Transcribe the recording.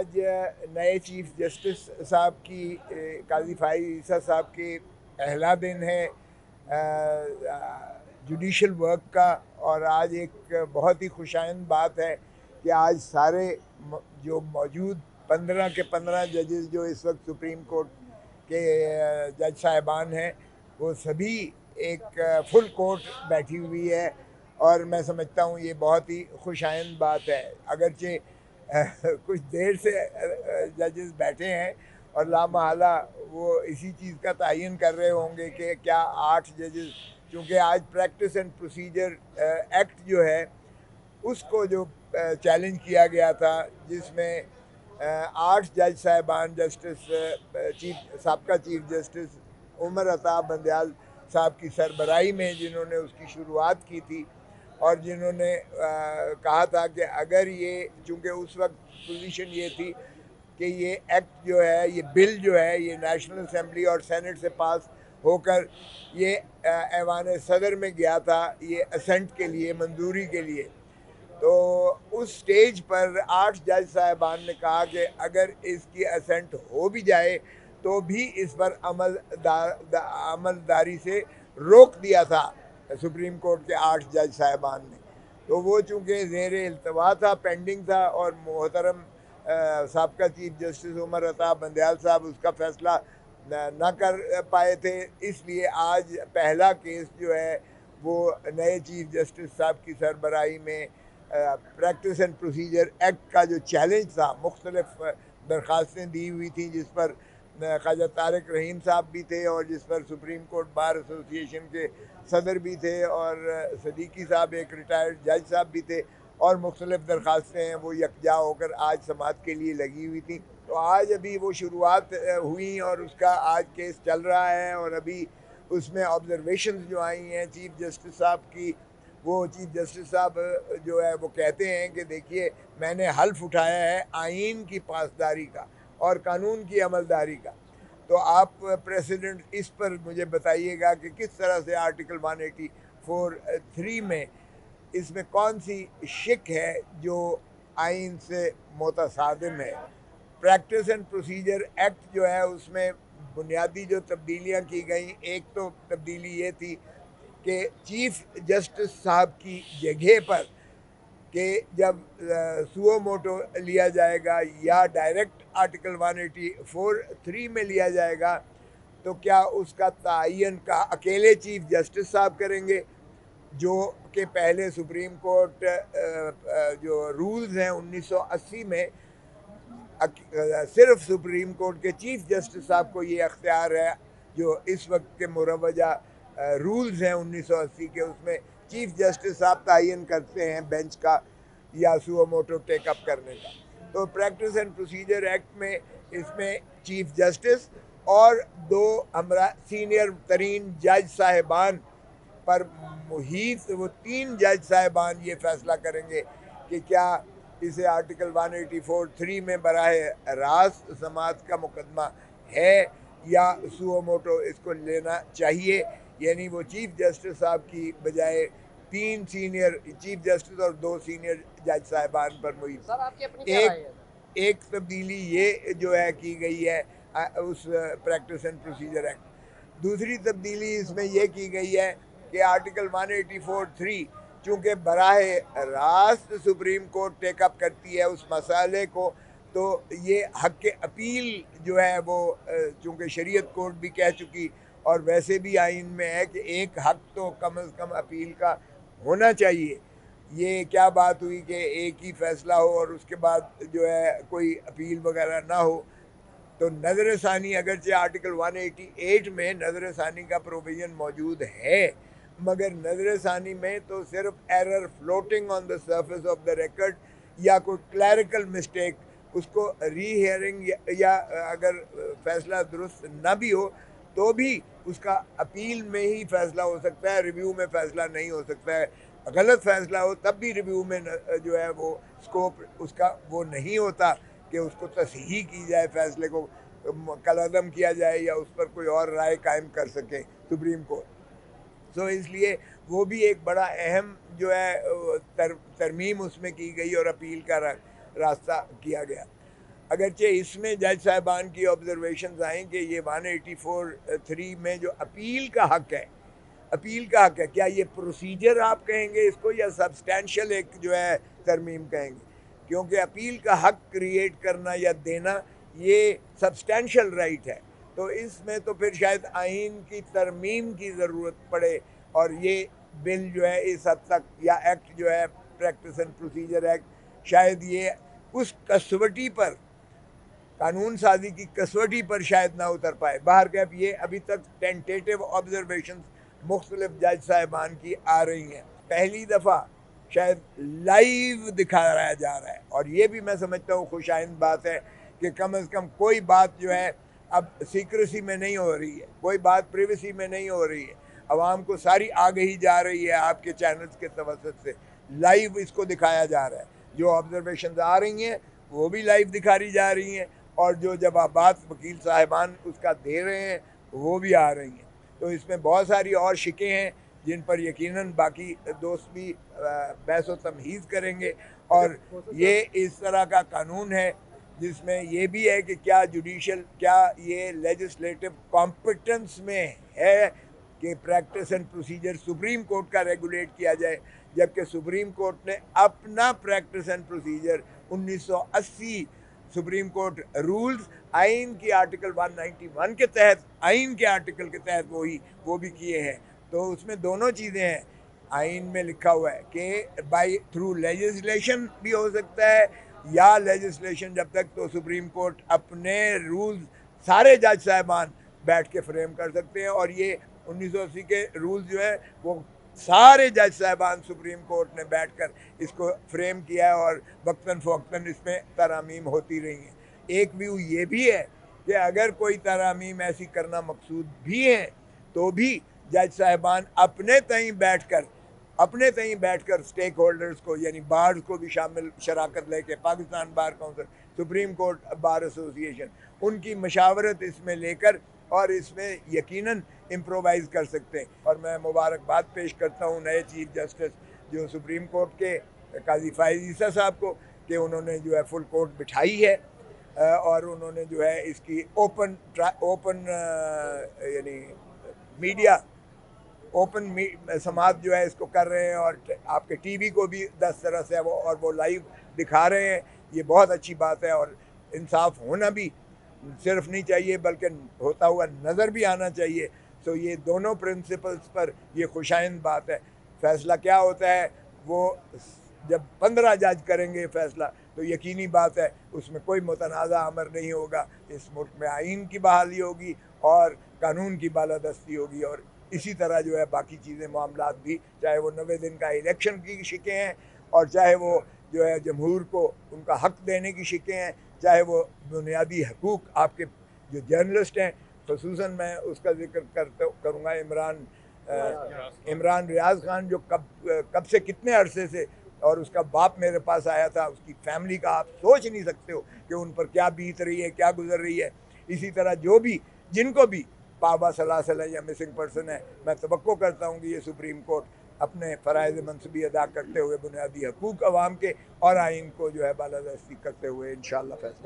आज नए chief justice साहब की काजी फाइज ईसा साहब के पहला दिन है जुडिशल वर्क का। और आज एक बहुत ही खुशाइंद बात है कि आज सारे जो मौजूद 15 के 15 जजेस जो इस वक्त सुप्रीम कोर्ट के जज साहिबान हैं वो सभी एक फुल कोर्ट बैठी हुई है। और मैं समझता हूँ ये बहुत ही खुशाइंद बात है। अगरचे कुछ देर से जजेस बैठे हैं और लामहला वो इसी चीज़ का तयन कर रहे होंगे कि क्या 8 जजेस, क्योंकि आज प्रैक्टिस एंड प्रोसीजर एक्ट जो है उसको जो चैलेंज किया गया था, जिसमें 8 जज साहिबान जस्टिस साबका चीफ जस्टिस उमर अता बंदयाल साहब की सरबराही में जिन्होंने उसकी शुरुआत की थी और जिन्होंने कहा था कि अगर ये, चूँकि उस वक्त पोजीशन ये थी कि ये एक्ट जो है, ये बिल जो है, ये नेशनल असेंबली और सेनेट से पास होकर ये ऐवान सदर में गया था, ये असेंट के लिए, मंजूरी के लिए। तो उस स्टेज पर 8 जज साहिबान ने कहा कि अगर इसकी असेंट हो भी जाए तो भी इस पर अमलदारी से रोक दिया था सुप्रीम कोर्ट के 8 जज साहिबान ने। तो वो चूँकि ज़ेर इल्तवा था, पेंडिंग था, और मोहतरम साबका चीफ जस्टिस उमर अता बंदयाल साहब उसका फ़ैसला न कर पाए थे, इसलिए आज पहला केस जो है वो नए चीफ जस्टिस साहब की सरबराही में प्रैक्टिस एंड प्रोसीजर एक्ट का जो चैलेंज था, मुख्तलिफ दरख्वास्तें दी हुई थी जिस पर ख्वाजा तारिक रहीम साहब भी थे और जिस पर सुप्रीम कोर्ट बार एसोसिएशन के सदर भी थे और सदीकी साहब एक रिटायर्ड जज साहब भी थे, और मुख्तलिफ दरख्वास्तें हैं वो यकजा होकर आज समाअत के लिए लगी हुई थी। तो आज अभी वो शुरुआत हुई और उसका आज केस चल रहा है और अभी उसमें ऑब्जर्वेशंस जो आई हैं चीफ जस्टिस साहब की, वो चीफ जस्टिस साहब जो है वो कहते हैं कि देखिए, मैंने हल्फ उठाया है आइन की पासदारी का और कानून की अमलदारी का। तो आप प्रेसिडेंट इस पर मुझे बताइएगा कि किस तरह से आर्टिकल 184(3) में इसमें कौन सी शिक है जो आइन से मुतसादिम है। प्रैक्टिस एंड प्रोसीजर एक्ट जो है उसमें बुनियादी जो तब्दीलियाँ की गई, एक तो तब्दीली ये थी कि चीफ जस्टिस साहब की जगह पर कि जब सुओ मोटो लिया जाएगा या डायरेक्ट आर्टिकल 184(3) में लिया जाएगा तो क्या उसका तयन का अकेले चीफ जस्टिस साहब करेंगे, जो कि पहले सुप्रीम कोर्ट जो रूल्स हैं 1980 में सिर्फ सुप्रीम कोर्ट के चीफ जस्टिस साहब को ये अख्तियार है। जो इस वक्त के मुरवजा रूल्स हैं 1980 के, उसमें चीफ जस्टिस साहब तयन करते हैं बेंच का या सुओ मोटो टेकअप करने का। तो प्रैक्टिस एंड प्रोसीजर एक्ट में इसमें चीफ जस्टिस और 2 हमरा सीनियर तरीन जज साहिबान पर मुहित वो 3 जज साहिबान ये फैसला करेंगे कि क्या इसे आर्टिकल 184(3) में बराह रास्त समाअत का मुकदमा है या सुओ मोटो इसको लेना चाहिए। यानी वो चीफ जस्टिस साहब की बजाय 3 सीनियर चीफ जस्टिस और 2 सीनियर जज साहिबान पर मुहित। एक तब्दीली ये जो है की गई है उस प्रैक्टिस एंड प्रोसीजर एक्ट। दूसरी तब्दीली इसमें यह की गई है कि आर्टिकल 184(3) चूँकि बराह रास्त सुप्रीम कोर्ट टेकअप करती है उस मसाले को, तो ये हक के अपील जो है वो चूँकि शरीयत कोर्ट भी कह चुकी और वैसे भी आइन में है कि एक हक तो कम से कम अपील का होना चाहिए। ये क्या बात हुई कि एक ही फैसला हो और उसके बाद जो है कोई अपील वगैरह ना हो। तो नज़र सानी, अगरचे आर्टिकल 188 में नज़र सानी का प्रोविज़न मौजूद है, मगर नज़र सानी में तो सिर्फ error floating on the surface of the record या कोई क्लैरिकल मिस्टेक, उसको री हियरिंग या अगर फैसला दुरुस्त ना भी हो तो भी उसका अपील में ही फैसला हो सकता है, रिव्यू में फैसला नहीं हो सकता है। गलत फैसला हो तब भी रिव्यू में जो है वो स्कोप उसका वो नहीं होता कि उसको तसहीह की जाए, फैसले को कलअदम किया जाए या उस पर कोई और राय कायम कर सके सुप्रीम कोर्ट। तो इसलिए वो भी एक बड़ा अहम जो है तरमीम उसमें की गई और अपील का रास्ता किया गया। अगरचे इसमें जज साहिबान की ऑब्जर्वेशंस आएँ कि ये 184(3) में जो अपील का हक है, अपील का हक है, क्या ये प्रोसीजर आप कहेंगे इसको या सब्सटैंशियल एक जो है तरमीम कहेंगे? क्योंकि अपील का हक क्रिएट करना या देना ये सब्सटैंशियल राइट है, तो इसमें तो फिर शायद आइन की तरमीम की ज़रूरत पड़े और ये बिल जो है इस हद तक या एक्ट जो है प्रैक्टिस एंड प्रोसीजर एक्ट शायद ये उस कसवटी पर, कानून साजी की कसवटी पर शायद ना उतर पाए। बाहर कैफ ये अभी तक टेंटेटिव ऑब्जर्वेशंस मुख्तलिफ जज साहिबान की आ रही हैं। पहली दफ़ा शायद लाइव दिखाया जा रहा है और ये भी मैं समझता हूँ खुशाइंद बात है कि कम से कम कोई बात जो है अब सीक्रेसी में नहीं हो रही है, कोई बात प्रिवेसी में नहीं हो रही है, आवाम को सारी आगही जा रही है आपके चैनल्स के तवसत से, लाइव इसको दिखाया जा रहा है। जो ऑब्जर्वेशंस आ रही हैं वो भी लाइव दिखाई जा रही हैं और जो जवाबात वकील साहिबान उसका दे रहे हैं वो भी आ रही हैं। तो इसमें बहुत सारी और शिकें हैं जिन पर यकीनन बाकी दोस्त भी बहस व तमहीज़ करेंगे और ये इस तरह का कानून है जिसमें ये भी है कि क्या जुडिशल, क्या ये लेजिस्लेटिव कॉम्पिटेंस में है कि practice and procedure supreme court का रेगुलेट किया जाए, जबकि सुप्रीम कोर्ट ने अपना practice and procedure 1980 supreme court rules आइन की आर्टिकल 191 के तहत, आइन के आर्टिकल के तहत वो भी किए हैं। तो उसमें दोनों चीज़ें हैं, आइन में लिखा हुआ है कि बाई थ्रू लेजिस्लेशन भी हो सकता है या लेजिस्लेशन जब तक तो सुप्रीम कोर्ट अपने रूल्स सारे जज साहिबान बैठ के फ्रेम कर सकते हैं और ये 1980 के रूल्स जो है वो सारे जज साहिबान सुप्रीम कोर्ट ने बैठकर इसको फ्रेम किया है और वक्तन फ़वक्तन इसमें तरामीम होती रही हैं। एक व्यू ये भी है कि अगर कोई तरामीम ऐसी करना मकसूद भी है तो भी जज साहिबान अपने तहीं बैठकर स्टेक होल्डर्स को यानी बार्स को भी शामिल शराकत लेके, Pakistan bar council, supreme court bar association, उनकी मशावरत इसमें लेकर और इसमें यकीनन इम्प्रोवाइज़ कर सकते हैं। और मैं मुबारकबाद पेश करता हूँ नए चीफ जस्टिस जो सुप्रीम कोर्ट के काजी फाइज़ ईसा साहब को कि उन्होंने जो है फुल कोर्ट बिठाई है और उन्होंने जो है इसकी ओपन यानी मीडिया ओपन समाज जो है इसको कर रहे हैं और आपके टीवी को भी 10 तरह से वो लाइव दिखा रहे हैं। ये बहुत अच्छी बात है और इंसाफ होना भी सिर्फ नहीं चाहिए बल्कि होता हुआ नज़र भी आना चाहिए। तो ये दोनों प्रिंसिपल्स पर ये खुशाइंद बात है। फ़ैसला क्या होता है वो जब 15 जज करेंगे फ़ैसला तो यकीनी बात है उसमें कोई मुतनाज़ा अमर नहीं होगा। इस मुल्क में आइन की बहाली होगी और कानून की बालादस्ती होगी और इसी तरह जो है बाकी चीज़ें मामलात भी, चाहे वो 90 दिन का इलेक्शन की शिकें हैं और चाहे वो जो है जमहूर को उनका हक देने की शिकें हैं, चाहे वो बुनियादी हकूक़ आपके जो जर्नलिस्ट हैं, ख़ुसूसन मैं उसका जिक्र करूँगा इमरान रियाज़ ख़ान जो कब से कितने अरसे से, और उसका बाप मेरे पास आया था, उसकी फैमिली का आप सोच नहीं सकते हो कि उन पर क्या बीत रही है, क्या गुजर रही है। इसी तरह जो भी जिनको भी पाबा सलासल या मिसिंग पर्सन है, मैं तवक्को करता हूँ कि ये सुप्रीम कोर्ट अपने फ़राइज़ मनसबी अदा करते हुए बुनियादी हकूक़ अवाम के और आइन को जो है बालादस्ती करते हुए इंशाअल्लाह फैसला